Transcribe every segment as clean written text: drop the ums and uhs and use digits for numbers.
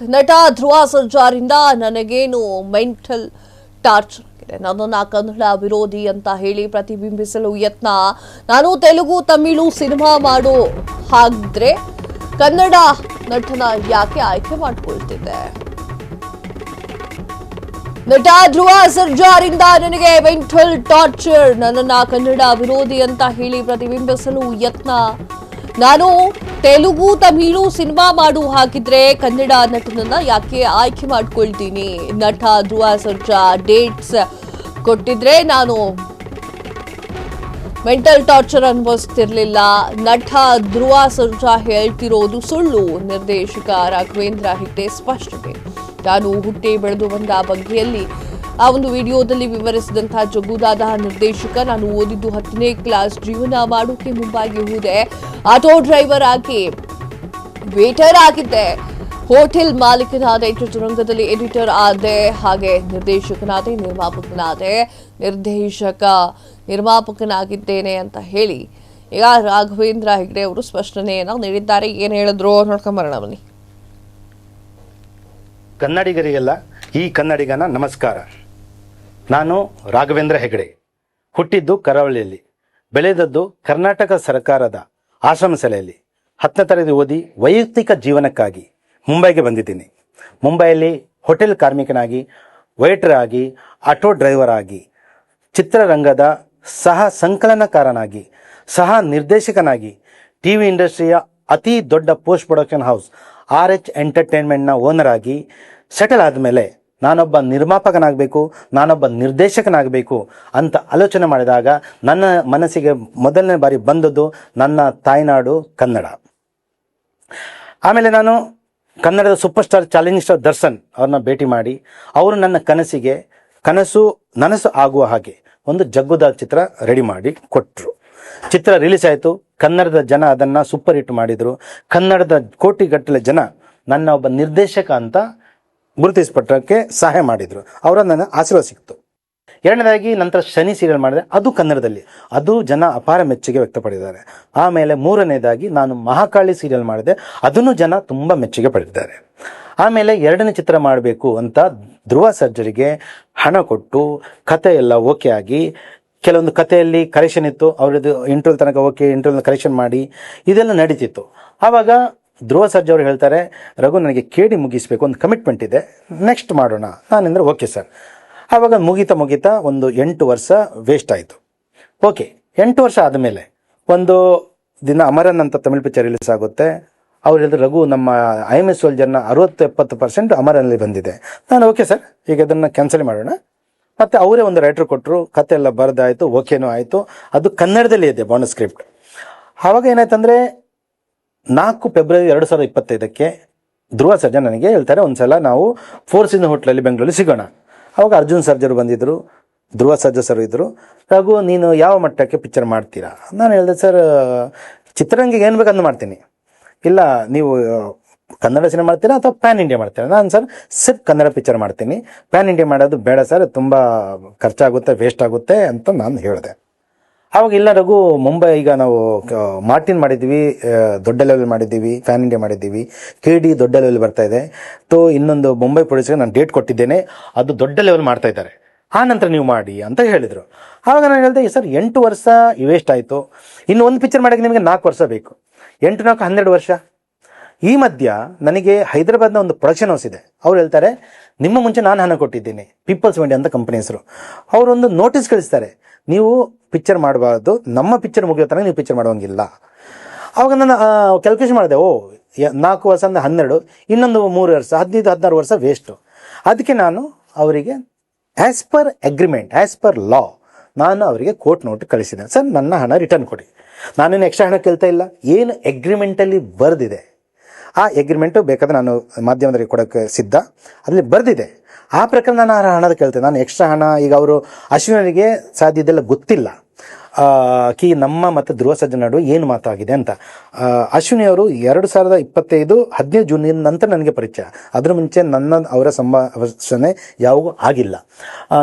ನಟ ಧ್ರುವ ಸರ್ಜಾರಿಂದ ನನಗೇನು mental torture ಆಗಿದೆ, ನನ್ನನ್ನು ಕನ್ನಡ ವಿರೋಧಿ ಅಂತ ಹೇಳಿ ಪ್ರತಿಬಿಂಬಿಸಲು ಯತ್ನ. ನಾನು ತೆಲುಗು ತಮಿಳು ಸಿನಿಮಾ ಮಾಡೋ ಹಾಗಿದ್ರೆ ಕನ್ನಡ ನಟನ ಯಾಕೆ ಆಯ್ಕೆ ಮಾಡಿಕೊಳ್ತಿದ್ದೆ? ನಟ ಧ್ರುವ ಸರ್ಜಾರಿಂದ ನನಗೆ ಮೆಂಟಲ್ ಟಾರ್ಚರ್, ನನ್ನನ್ನ ಕನ್ನಡ ವಿರೋಧಿ ಅಂತ ಹೇಳಿ ಪ್ರತಿಬಿಂಬಿಸಲು ಯತ್ನ. ನಾನು ತೆಲುಗು ತಮಿಳು ಸಿನಿಮಾ ಮಾಡು ಹಾಕಿದ್ರೆ ಕನ್ನಡ ನಟನನ್ನ ಯಾಕೆ ಆಯ್ಕೆ ಮಾಡ್ಕೊಳ್ತೀನಿ? ನಟ ಧ್ರುವ ಸರ್ಜಾ ಡೇಟ್ಸ್ ಕೊಟ್ಟಿದ್ರೆ ನಾನು ಮೆಂಟಲ್ ಟಾರ್ಚರ್ ಅನುಭವಿಸ್ತಿರ್ಲಿಲ್ಲ. ನಟ ಧ್ರುವ ಸರ್ಜಾ ಹೇಳ್ತಿರೋದು ಸುಳ್ಳು. ನಿರ್ದೇಶಕ ರಾಘವೇಂದ್ರ ಹೆಗ್ಡೆ ಸ್ಪಷ್ಟನೆ. ತಾನು ಹುಟ್ಟಿ ಬೆಳೆದು ಬಂದ ಬಗ್ಗೆಯಲ್ಲಿ ಆ ಒಂದು ವಿಡಿಯೋದಲ್ಲಿ ವಿವರಿಸಿದಂತಹ ಜಗ್ಗುದಾದ ನಿರ್ದೇಶಕ, ನಾನು ಓದಿದ್ದು 10ನೇ ಕ್ಲಾಸ್, ಜೀವನ ಮಾಡೋಕೆ ಮುಂಬೈಗೆ ಹೋದೆ, ಆಟೋ ಡ್ರೈವರ್ ಆಗಿ ವೇಟರ್ ಆಗಿದ್ದೆ, ಹೋಟೆಲ್ ಮಾಲೀಕನಾದೆ, ಚಿತ್ರರಂಗದಲ್ಲಿ ಎಡಿಟರ್ ಆದೆ, ಹಾಗೆ ನಿರ್ದೇಶಕನಾದೆ, ನಿರ್ಮಾಪಕನಾಗಿದ್ದೇನೆ ಅಂತ ಹೇಳಿ ಈಗ ರಾಘವೇಂದ್ರ ಹೆಗ್ಡೆ ಅವರು ಸ್ಪಷ್ಟನೆಯನ್ನು ನೀಡಿದ್ದಾರೆ. ಏನು ಹೇಳಿದ್ರು ನೋಡ್ಕೊಂಬರೋಣ ಬನ್ನಿ. ಕನ್ನಡಿಗರಿಗೆಲ್ಲ ಈ ಕನ್ನಡಿಗನ ನಮಸ್ಕಾರ. ನಾನು ರಾಘವೇಂದ್ರ ಹೆಗಡೆ. ಹುಟ್ಟಿದ್ದು ಕರಾವಳಿಯಲ್ಲಿ, ಬೆಳೆದದ್ದು ಕರ್ನಾಟಕ ಸರ್ಕಾರದ ಆಶ್ರಮ ಶಾಲೆಯಲ್ಲಿ. 10ನೇ ತರಗತಿ ಓದಿ ವೈಯಕ್ತಿಕ ಜೀವನಕ್ಕಾಗಿ ಮುಂಬೈಗೆ ಬಂದಿದ್ದೀನಿ. ಮುಂಬೈಯಲ್ಲಿ ಹೋಟೆಲ್ ಕಾರ್ಮಿಕನಾಗಿ, ವೇಟರ್ ಆಗಿ, ಆಟೋ ಡ್ರೈವರ್ ಆಗಿ, ಚಿತ್ರರಂಗದ ಸಹ ಸಂಕಲನಕಾರನಾಗಿ, ಸಹ ನಿರ್ದೇಶಕನಾಗಿ, ಟಿವಿ ಇಂಡಸ್ಟ್ರಿಯ ಅತಿ ದೊಡ್ಡ ಪೋಸ್ಟ್ ಪ್ರೊಡಕ್ಷನ್ ಹೌಸ್ RH ಎಂಟರ್ಟೈನ್ಮೆಂಟ್ನ ಓನರ್ ಆಗಿ ಸೆಟಲ್ ಆದಮೇಲೆ ನಾನೊಬ್ಬ ನಿರ್ಮಾಪಕನಾಗಬೇಕು, ನಾನೊಬ್ಬ ನಿರ್ದೇಶಕನಾಗಬೇಕು ಅಂತ ಆಲೋಚನೆ ಮಾಡಿದಾಗ ನನ್ನ ಮನಸ್ಸಿಗೆ ಮೊದಲನೇ ಬಾರಿ ಬಂದದ್ದು ನನ್ನ ತಾಯ್ನಾಡು ಕನ್ನಡ. ಆಮೇಲೆ ನಾನು ಕನ್ನಡದ super star challenging star Darshan ಅವ್ರನ್ನ ಭೇಟಿ ಮಾಡಿ ಅವರು ನನ್ನ ನನಸು ಆಗುವ ಹಾಗೆ ಒಂದು ಜಗ್ಗುದ ಚಿತ್ರ ರೆಡಿ ಮಾಡಿ ಕೊಟ್ಟರು. ಚಿತ್ರ ರಿಲೀಸ್ ಆಯಿತು. ಕನ್ನಡದ ಜನ ಅದನ್ನು ಸೂಪರ್ ಹಿಟ್ ಮಾಡಿದರು. ಕನ್ನಡದ ಕೋಟಿಗಟ್ಟಲೆ ಜನ ನನ್ನ ಒಬ್ಬ ನಿರ್ದೇಶಕ ಅಂತ ಗುರುತಿಸ್ಪಟ್ಟಕ್ಕೆ ಸಹಾಯ ಮಾಡಿದರು. ಅವರ ನನ್ನ ಆಶೀರ್ವಾದ ಸಿಕ್ತು. ಎರಡನೇದಾಗಿ ನಂತರ ಶನಿ ಸೀರಿಯಲ್ ಮಾಡಿದೆ, ಅದು ಕನ್ನಡದಲ್ಲಿ, ಅದು ಜನ ಅಪಾರ ಮೆಚ್ಚುಗೆ ವ್ಯಕ್ತಪಡಿದ್ದಾರೆ. ಆಮೇಲೆ ಮೂರನೇದಾಗಿ ನಾನು ಮಹಾಕಾಳಿ ಸೀರಿಯಲ್ ಮಾಡಿದೆ, ಅದನ್ನು ಜನ ತುಂಬ ಮೆಚ್ಚುಗೆ ಪಡೆದಿದ್ದಾರೆ. ಆಮೇಲೆ 2ನೇ ಚಿತ್ರ ಮಾಡಬೇಕು ಅಂತ ಧ್ರುವ ಸರ್ಜರಿಗೆ ಹಣ ಕೊಟ್ಟು ಕತೆ ಎಲ್ಲ ಓಕೆ ಆಗಿ, ಕೆಲವೊಂದು ಕಥೆಯಲ್ಲಿ ಕರೆಕ್ಷನ್ ಇತ್ತು, ಅವರದ್ದು ಇಂಟರ್ವ್ಯೂ ತನಕ ಓಕೆ, ಇಂಟರ್ವ್ಯೂನ ಕರೆಕ್ಷನ್ ಮಾಡಿ ಇದೆಲ್ಲ ನಡೀತಿತ್ತು. ಆವಾಗ ಧ್ರುವ ಸರ್ಜಾ ಅವರು ಹೇಳ್ತಾರೆ, ರಘು ನನಗೆ ಕೇಳಿ ಮುಗಿಸ್ಬೇಕು, ಒಂದು ಕಮಿಟ್ಮೆಂಟ್ ಇದೆ, ನೆಕ್ಸ್ಟ್ ಮಾಡೋಣ. ನಾನೆಂದರೆ ಓಕೆ ಸರ್. ಆವಾಗ ಮುಗಿತಾ ಒಂದು 8 ವರ್ಷ ವೇಸ್ಟ್ ಆಯಿತು. ಓಕೆ, 8 ವರ್ಷ ಆದಮೇಲೆ ಒಂದು ದಿನ ಅಮರನ್ ಅಂತ ತಮಿಳ್ ಪಿಕ್ಚರ್ ರಿಲೀಸ್ ಆಗುತ್ತೆ. ಅವ್ರು ಹೇಳಿದ್ರು, ರಘು ನಮ್ಮ IMS ಸೋಲ್ಜರ್ನ 60-70% ಅಮರನಲ್ಲಿ ಬಂದಿದೆ. ನಾನು ಓಕೆ ಸರ್, ಈಗ ಅದನ್ನು ಕ್ಯಾನ್ಸಲ್ ಮಾಡೋಣ. ಮತ್ತು ಅವರೇ ಒಂದು ರೈಟರ್ ಕೊಟ್ಟರು, ಕತೆ ಎಲ್ಲ ಬರೆದಾಯಿತು, ಓಕೆನೂ ಆಯಿತು. ಅದು ಕನ್ನಡದಲ್ಲಿ ಇದೆ ಬಾಂಡ್ ಸ್ಕ್ರಿಪ್ಟ್. ಆವಾಗ ಏನಾಯ್ತಂದರೆ 4 ಫೆಬ್ರವರಿ 2025 ಧ್ರುವ ಸರ್ಜಾ ನನಗೆ ಹೇಳ್ತಾರೆ, ಒಂದು ಸಲ ನಾವು 4 ಸೀಸನ್ ಹೋಟ್ಲಲ್ಲಿ ಬೆಂಗಳೂರಲ್ಲಿ ಸಿಗೋಣ. ಆವಾಗ ಅರ್ಜುನ್ ಸರ್ಜರು ಬಂದಿದ್ದರು, ಧ್ರುವ ಸರ್ಜಾ ಸರ್ ಇದ್ದರು. ರಘು ನೀನು ಯಾವ ಮಟ್ಟಕ್ಕೆ ಪಿಕ್ಚರ್ ಮಾಡ್ತೀರಾ? ನಾನು ಹೇಳಿದೆ, ಸರ್ ಚಿತ್ರರಂಗಿಗೆ ಏನು ಬೇಕಂದು ಮಾಡ್ತೀನಿ. ಇಲ್ಲ ನೀವು ಕನ್ನಡ ಸಿನಿಮಾ ಮಾಡ್ತೀರಾ ಅಥವಾ ಪ್ಯಾನ್ ಇಂಡಿಯಾ ಮಾಡ್ತೀರಾ? ನಾನು ಸಿರ್ಫ್ ಕನ್ನಡ ಪಿಕ್ಚರ್ ಮಾಡ್ತೀನಿ, ಪ್ಯಾನ್ ಇಂಡಿಯಾ ಮಾಡೋದು ಬೇಡ ಸರ್, ತುಂಬ ಖರ್ಚಾಗುತ್ತೆ, ವೇಸ್ಟ್ ಆಗುತ್ತೆ ಅಂತ ನಾನು ಹೇಳಿದೆ. ಆವಾಗ ಇಲ್ಲ ರಘು, ಮುಂಬೈ ಈಗ ನಾವು ಮಾರ್ಟಿನ್ ಮಾಡಿದ್ದೀವಿ, ದೊಡ್ಡ ಲೆವೆಲ್ ಮಾಡಿದ್ದೀವಿ, ಪ್ಯಾನ್ ಇಂಡಿಯಾ ಮಾಡಿದ್ದೀವಿ, KD ದೊಡ್ಡ ಲೆವೆಲ್ ಬರ್ತಾ ಇದೆ, ಇನ್ನೊಂದು ಮುಂಬೈ ಪ್ರೊಡ್ಯೂಸರ್ಗೆ ನಾನು ಡೇಟ್ ಕೊಟ್ಟಿದ್ದೇನೆ, ಅದು ದೊಡ್ಡ ಲೆವೆಲ್ ಮಾಡ್ತಾ ಇದ್ದಾರೆ, ಆ ನಂತರ ನೀವು ಮಾಡಿ ಅಂತ ಹೇಳಿದರು. ಆವಾಗ ನಾನು ಹೇಳಿದೆ, ಸರ್ 8 ವರ್ಷ ವೇಸ್ಟ್ ಆಯಿತು, ಇನ್ನು ಒಂದು ಪಿಕ್ಚರ್ ಮಾಡೋಕ್ಕೆ ನಿಮಗೆ 4 ವರ್ಷ ಬೇಕು, 8 4 12 ವರ್ಷ. ಈ ಮಧ್ಯ ನನಗೆ ಹೈದರಾಬಾದ್ನ ಒಂದು ಪ್ರೊಡಕ್ಷನ್ ಹೌಸ್ ಇದೆ, ಅವ್ರು ಹೇಳ್ತಾರೆ, ನಿಮ್ಮ ಮುಂಚೆ ನಾನು ಹಣ ಕೊಟ್ಟಿದ್ದೀನಿ, ಪೀಪಲ್ಸ್ ಮೀಡಿಯಾ ಅಂತ ಕಂಪನಿ ಹೆಸರು. ಅವರೊಂದು ನೋಟಿಸ್ ಕಳಿಸ್ತಾರೆ, ನೀವು ಪಿಕ್ಚರ್ ಮಾಡಬಾರ್ದು, ನಮ್ಮ ಪಿಕ್ಚರ್ ಮುಗಿಯೋ ತನಕ ನೀವು ಪಿಕ್ಚರ್ ಮಾಡೋಂಗಿಲ್ಲ. ಆವಾಗ ನಾನು ಕ್ಯಾಲ್ಕುಲೇಷನ್ ಮಾಡಿದೆ, 4 ವರ್ಷ ಅಂದರೆ 12, ಇನ್ನೊಂದು 3 ವರ್ಷ, 15-16 ವರ್ಷ ವೇಸ್ಟು. ಅದಕ್ಕೆ ನಾನು ಅವರಿಗೆ ಆ್ಯಸ್ ಪರ್ ಲಾ ನಾನು ಅವರಿಗೆ ಕೋರ್ಟ್ ನೋಟ್ ಕಳಿಸಿದೆ, ಸರ್ ನನ್ನ ಹಣ ರಿಟರ್ನ್ ಕೊಡಿ, ನಾನೇನು ಎಕ್ಸ್ಟ್ರಾ ಹಣ ಕೇಳ್ತಾ ಇಲ್ಲ, ಏನು ಎಗ್ರಿಮೆಂಟಲ್ಲಿ ಬರೆದಿದೆ ಆ ಎಗ್ರಿಮೆಂಟು ಬೇಕಾದರೆ ನಾನು ಮಾಧ್ಯಮದವರಿಗೆ ಕೊಡೋಕ್ಕೆ ಸಿದ್ಧ, ಅದರಲ್ಲಿ ಬರೆದಿದೆ, ಆ ಪ್ರಕಾರ ನಾನು ಹಣದ ಕೇಳ್ತೇನೆ. ನಾನು ಎಕ್ಸ್ಟ್ರಾ ಹಣ, ಈಗ ಅವರು ಅಶ್ವಿನವರಿಗೆ ಸಾಧ್ಯ ಇದೆಲ್ಲ ಗೊತ್ತಿಲ್ಲ ನಮ್ಮ ಮತ್ತು ಧ್ರುವ ಸರ್ಜಾ ನಡುವೆ ಏನು ಮಾತಾಗಿದೆ ಅಂತ. ಅಶ್ವಿನಿ ಅವರು 2025 15 ಜೂನ್ ನಂತರ ನನಗೆ ಪರಿಚಯ, ಅದರ ಮುಂಚೆ ಅವರ ಸಂಭಾಷಣೆ ಯಾವಾಗೂ ಆಗಿಲ್ಲ.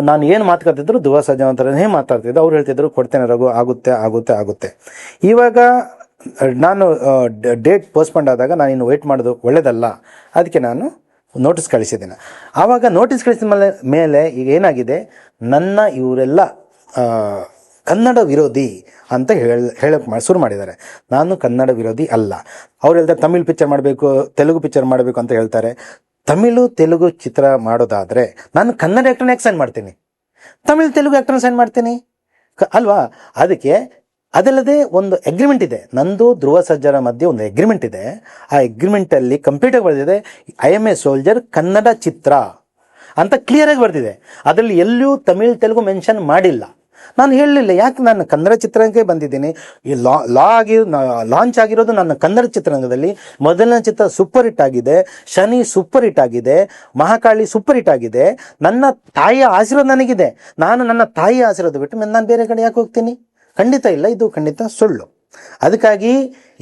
ನಾನು ಏನು ಮಾತುಕತಿದ್ರು ಧ್ರುವ ಸರ್ಜಾ ಅಂತಲೇ ಮಾತಾಡ್ತಿದ್ದೆ. ಅವ್ರು ಹೇಳ್ತಿದ್ರು, ಕೊಡ್ತೇನೆ ರಘು, ಆಗುತ್ತೆ. ಇವಾಗ ನಾನು ಡೇಟ್ ಪೋಸ್ಟ್ಪೋಂಡ್ ಆದಾಗ ನಾನು ಇನ್ನು ವೆಯ್ಟ್ ಮಾಡೋದು ಒಳ್ಳೆಯದಲ್ಲ, ಅದಕ್ಕೆ ನಾನು ನೋಟಿಸ್ ಕಳಿಸಿದ್ದೇನೆ. ಆವಾಗ ನೋಟಿಸ್ ಕಳಿಸಿದ ಮೇಲೆ ಈಗ ಏನಾಗಿದೆ, ನನ್ನ ಇವರೆಲ್ಲ ಕನ್ನಡ ವಿರೋಧಿ ಅಂತ ಹೇಳಕ್ಕೆ ಶುರು ಮಾಡಿದ್ದಾರೆ. ನಾನು ಕನ್ನಡ ವಿರೋಧಿ ಅಲ್ಲ. ಅವ್ರು ಹೇಳ್ತಾರೆ ತಮಿಳ್ ಪಿಕ್ಚರ್ ಮಾಡಬೇಕು, ತೆಲುಗು ಪಿಕ್ಚರ್ ಮಾಡಬೇಕು ಅಂತ ಹೇಳ್ತಾರೆ. ತಮಿಳು ತೆಲುಗು ಚಿತ್ರ ಮಾಡೋದಾದರೆ ನಾನು ಕನ್ನಡ ಆ್ಯಕ್ಟರ್ನ ಯಾಕೆ ಸೈನ್ ಮಾಡ್ತೀನಿ, ತಮಿಳು ತೆಲುಗು ಆ್ಯಕ್ಟರ್ನ ಸೈನ್ ಮಾಡ್ತೀನಿ ಅಲ್ವಾ? ಅದಕ್ಕೆ ಅದಲ್ಲದೆ ಒಂದು ಅಗ್ರಿಮೆಂಟ್ ಇದೆ, ನಂದು ಧ್ರುವ ಸರ್ಜರ ಮಧ್ಯೆ ಒಂದು ಅಗ್ರಿಮೆಂಟ್ ಇದೆ. ಆ ಅಗ್ರಿಮೆಂಟಲ್ಲಿ ಕಂಪ್ಲೀಟಾಗಿ ಬರೆದಿದೆ, I am a soldier Kannada ಚಿತ್ರ ಅಂತ ಕ್ಲಿಯರಾಗಿ ಬರೆದಿದೆ. ಅದರಲ್ಲಿ ಎಲ್ಲೂ ತಮಿಳ್ ತೆಲುಗು ಮೆನ್ಷನ್ ಮಾಡಿಲ್ಲ. ನಾನು ಹೇಳಲಿಲ್ಲ, ಯಾಕೆ ನಾನು ಕನ್ನಡ ಚಿತ್ರರಂಗಕ್ಕೆ ಬಂದಿದ್ದೀನಿ. ಈ ಲಾಂಚ್ ಆಗಿರೋದು ನನ್ನ ಕನ್ನಡ ಚಿತ್ರರಂಗದಲ್ಲಿ. ಮೊದಲನೇ ಚಿತ್ರ ಸೂಪರ್ ಹಿಟ್ ಆಗಿದೆ, ಶನಿ ಸೂಪರ್ ಹಿಟ್ ಆಗಿದೆ, ಮಹಾಕಾಳಿ ಸೂಪರ್ ಹಿಟ್ ಆಗಿದೆ. ನನ್ನ ತಾಯಿಯ ಆಶೀರ್ವಾದ ನನಗಿದೆ. ನಾನು ನನ್ನ ತಾಯಿಯ ಆಶೀರ್ವಾದ ಬಿಟ್ಟು ನಾನು ಬೇರೆ ಕಡೆ ಯಾಕೆ ಹೋಗ್ತೀನಿ? ಖಂಡಿತ ಇಲ್ಲ, ಇದು ಖಂಡಿತ ಸುಳ್ಳು. ಅದಕ್ಕಾಗಿ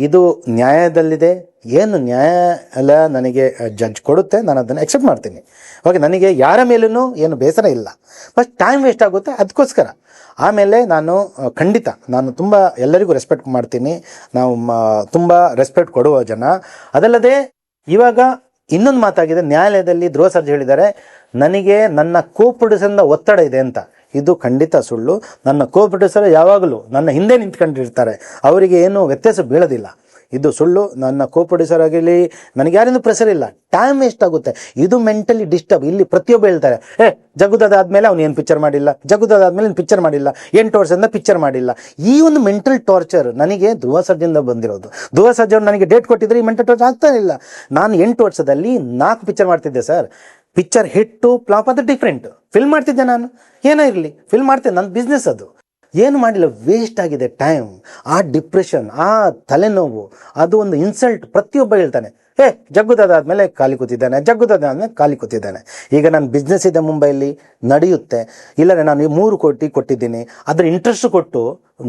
ಇದು ನ್ಯಾಯದಲ್ಲಿದೆ. ಏನು ನ್ಯಾಯಾಲಯ ನನಗೆ ಜಡ್ಜ್ ಕೊಡುತ್ತೆ ನಾನು ಅದನ್ನು ಎಕ್ಸೆಪ್ಟ್ ಮಾಡ್ತೀನಿ. ಓಕೆ, ನನಗೆ ಯಾರ ಮೇಲೂ ಏನು ಬೇಸರ ಇಲ್ಲ. ಫಸ್ಟ್ ಟೈಮ್ ವೇಸ್ಟ್ ಆಗುತ್ತೆ, ಅದಕ್ಕೋಸ್ಕರ. ಆಮೇಲೆ ನಾನು ಖಂಡಿತ ನಾನು ತುಂಬ ಎಲ್ಲರಿಗೂ ರೆಸ್ಪೆಕ್ಟ್ ಮಾಡ್ತೀನಿ. ನಾವು ತುಂಬ ರೆಸ್ಪೆಕ್ಟ್ ಕೊಡುವ ಜನ. ಅದಲ್ಲದೆ ಇವಾಗ ಇನ್ನೊಂದು ಮಾತಾಗಿದೆ, ನ್ಯಾಯಾಲಯದಲ್ಲಿ ಧ್ರುವ ಸರ್ಜಾ ಹೇಳಿದ್ದಾರೆ ನನಗೆ ನನ್ನ ಕೋ ಪ್ರೊಡ್ಯೂಸರ್ನ ಒತ್ತಡ ಇದೆ ಅಂತ. ಇದು ಖಂಡಿತ ಸುಳ್ಳು. ನನ್ನ ಕೋ ಪ್ರೊಡ್ಯೂಸರ್ ಯಾವಾಗಲೂ ನನ್ನ ಹಿಂದೆ ನಿಂತ್ಕೊಂಡಿರ್ತಾರೆ, ಅವರಿಗೆ ಏನು ವ್ಯತ್ಯಾಸ ಬೀಳೋದಿಲ್ಲ. ಇದು ಸುಳ್ಳು. ನನ್ನ ಕೋ ಪ್ರೊಡ್ಯೂಸರ್ ಆಗಿರಲಿ, ನನಗೆ ಯಾರಿಂದ ಪ್ರೆಷರ್ ಇಲ್ಲ. ಟೈಮ್ ವೇಸ್ಟ್ ಆಗುತ್ತೆ, ಇದು ಮೆಂಟಲಿ ಡಿಸ್ಟರ್ಬ್. ಇಲ್ಲಿ ಪ್ರತಿಯೊಬ್ಬ ಹೇಳ್ತಾರೆ, ಜಗ್ಗುದಾದ ಆದಮೇಲೆ ಅವ್ನು ಏನು ಪಿಕ್ಚರ್ ಮಾಡಿಲ್ಲ, ಜಗ್ಗುದಾದ ಆದಮೇಲೆ ಏನು ಪಿಕ್ಚರ್ ಮಾಡಿಲ್ಲ, 8 ವರ್ಷದಿಂದ ಪಿಕ್ಚರ್ ಮಾಡಿಲ್ಲ. ಈ ಒಂದು ಮೆಂಟಲ್ ಟಾರ್ಚರ್ ನನಗೆ ಧ್ರುವ ಸರ್ಜಾದಿಂದ ಬಂದಿರೋದು. ಧ್ರುವ ಸರ್ಜಾ ಅವರು ನನಗೆ ಡೇಟ್ ಕೊಟ್ಟಿದ್ರೆ ಈ ಮೆಂಟಲ್ ಟಾರ್ಚರ್ ಆಗ್ತಾ ಇಲ್ಲ. ನಾನು 8 ವರ್ಷದಲ್ಲಿ 4 ಪಿಕ್ಚರ್ ಮಾಡ್ತಿದ್ದೆ ಸರ್. ಪಿಕ್ಚರ್ ಹಿಟ್ಟು ಫ್ಲಾಪ್ ಅದು ಡಿಫ್ರೆಂಟ್. ಫಿಲ್ಮ್ ಮಾಡ್ತಿದ್ದೆ ನಾನು, ಏನೋ ಇರಲಿ ಫಿಲ್ಮ್ ಮಾಡ್ತಿದ್ದೆ, ನನ್ನ ಬಿಸ್ನೆಸ್ ಅದು. ಏನು ಮಾಡಿಲ್ಲ, ವೇಸ್ಟ್ ಆಗಿದೆ ಟೈಮ್. ಆ ಡಿಪ್ರೆಷನ್, ಆ ತಲೆನೋವು, ಅದು ಒಂದು ಇನ್ಸಲ್ಟ್. ಪ್ರತಿಯೊಬ್ಬ ಹೇಳ್ತಾನೆ, ಜಗ್ಗುದಾದ ಆದಮೇಲೆ ಖಾಲಿ ಕೂತಿದ್ದಾನೆ, ಜಗ್ಗುದಾದ ಆದಮೇಲೆ ಖಾಲಿ ಕೂತಿದ್ದಾನೆ. ಈಗ ನನ್ನ ಬಿಸ್ನೆಸ್ ಇದೆ ಮುಂಬೈಲಿ, ನಡೆಯುತ್ತೆ. ಇಲ್ಲರೆ ನಾನು 3 ಕೋಟಿ ಕೊಟ್ಟಿದ್ದೀನಿ, ಅದರ ಇಂಟ್ರೆಸ್ಟ್ ಕೊಟ್ಟು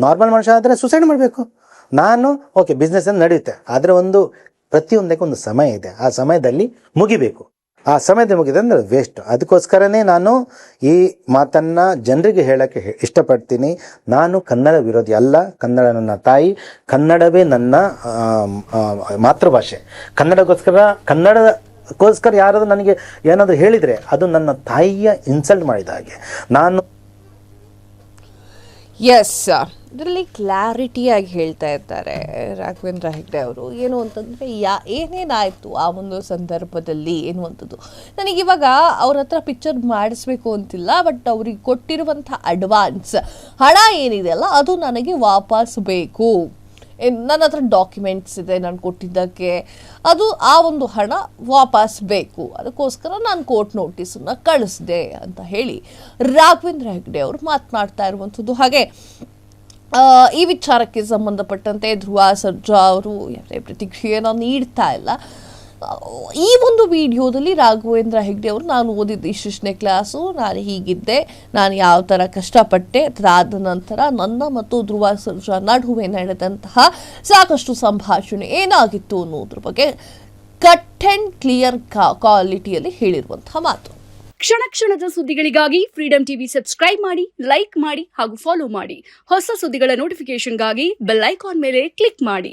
ನಾರ್ಮಲ್ ಮನುಷ್ಯ ಆದರೆ ಸುಸೈಡ್ ಮಾಡಬೇಕು. ನಾನು ಓಕೆ ಬಿಸ್ನೆಸ್ ನಡೆಯುತ್ತೆ, ಆದರೆ ಪ್ರತಿಯೊಂದಕ್ಕೆ ಒಂದು ಸಮಯ ಇದೆ. ಆ ಸಮಯದಲ್ಲಿ ಮುಗಿಬೇಕು. ಆ ಸಮಯದಲ್ಲಿ ಮುಗಿದೆ ಅಂದರೆ ವೇಸ್ಟ್. ಅದಕ್ಕೋಸ್ಕರನೇ ನಾನು ಈ ಮಾತನ್ನು ಜನರಿಗೆ ಹೇಳೋಕ್ಕೆ ಇಷ್ಟಪಡ್ತೀನಿ. ನಾನು ಕನ್ನಡ ವಿರೋಧಿ ಅಲ್ಲ. ಕನ್ನಡ ನನ್ನ ತಾಯಿ, ಕನ್ನಡವೇ ನನ್ನ ಮಾತೃಭಾಷೆ. ಕನ್ನಡಕ್ಕೋಸ್ಕರ ಯಾರಾದರೂ ನನಗೆ ಏನಾದರೂ ಹೇಳಿದರೆ ಅದು ನನ್ನ ತಾಯಿಯ ಇನ್ಸಲ್ಟ್ ಮಾಡಿದ ಹಾಗೆ. ನಾನು ಎಸ್, ಇದರಲ್ಲಿ ಕ್ಲಾರಿಟಿಯಾಗಿ ಹೇಳ್ತಾ ಇದ್ದಾರೆ ರಾಘವೇಂದ್ರ ಹೆಗ್ಡೆ ಅವರು. ಏನು ಅಂತಂದರೆ ಏನೇನಾಯಿತು ಆ ಒಂದು ಸಂದರ್ಭದಲ್ಲಿ ಏನು ಅಂತದ್ದು. ನನಗಿವಾಗ ಅವ್ರ ಹತ್ರ ಪಿಕ್ಚರ್ ಮಾಡಿಸ್ಬೇಕು ಅಂತಿಲ್ಲ, ಬಟ್ ಅವ್ರಿಗೆ ಕೊಟ್ಟಿರುವಂಥ ಅಡ್ವಾನ್ಸ್ ಹಣ ಏನಿದೆಯಲ್ಲ ಅದು ನನಗೆ ವಾಪಸ್ ಬೇಕು. ನನ್ನ ಹತ್ರ ಡಾಕ್ಯುಮೆಂಟ್ಸ್ ಇದೆ ನಾನು ಕೊಟ್ಟಿದ್ದಕ್ಕೆ, ಅದು ಆ ಒಂದು ಹಣ ವಾಪಸ್ ಬೇಕು. ಅದಕ್ಕೋಸ್ಕರ ನಾನು ಕೋರ್ಟ್ ನೋಟಿಸನ್ನು ಕಳಿಸಿದೆ ಅಂತ ಹೇಳಿ ರಾಘವೇಂದ್ರ ಹೆಗ್ಡೆ ಅವರು ಮಾತನಾಡ್ತಾ ಇರುವಂಥದ್ದು. ಹಾಗೆ ಈ ವಿಚಾರಕ್ಕೆ ಸಂಬಂಧಪಟ್ಟಂತೆ ಧ್ರುವ ಸರ್ಜಾ ಅವರು ಯಾವುದೇ ಪ್ರತಿಕ್ರಿಯೆಯನ್ನು ನೀಡ್ತಾ ಇಲ್ಲ. ಈ ಒಂದು ವಿಡಿಯೋದಲ್ಲಿ ರಾಘವೇಂದ್ರ ಹೆಗ್ಡೆ ಅವರು, ನಾನು ಓದಿದ್ದು ಇಷ್ಟನೇ ಕ್ಲಾಸು, ನಾನು ಹೀಗಿದ್ದೆ, ನಾನು ಯಾವ ಥರ ಕಷ್ಟಪಟ್ಟೆ, ಅದಾದ ನಂತರ ನನ್ನ ಮತ್ತು ಧ್ರುವ ಸರ್ಜಾ ನಡುವೆ ನಡೆದಂತಹ ಸಾಕಷ್ಟು ಸಂಭಾಷಣೆ ಏನಾಗಿತ್ತು ಅನ್ನೋದ್ರ ಬಗ್ಗೆ ಕಟ್ ಆ್ಯಂಡ್ ಕ್ಲಿಯರ್ ಕ್ವಾಲಿಟಿಯಲ್ಲಿ ಹೇಳಿರುವಂತಹ ಮಾತು. ಕ್ಷಣ ಕ್ಷಣದ ಸುದ್ದಿಗಳಿಗಾಗಿ ಫ್ರೀಡಂ ಟಿವಿ ಸಬ್ಸ್ಕ್ರೈಬ್ ಮಾಡಿ, ಲೈಕ್ ಮಾಡಿ ಹಾಗೂ ಫಾಲೋ ಮಾಡಿ. ಹೊಸ ಸುದ್ದಿಗಳ ನೋಟಿಫಿಕೇಶನ್ಗಾಗಿ ಬೆಲ್ ಐಕಾನ್ ಮೇಲೆ ಕ್ಲಿಕ್ ಮಾಡಿ.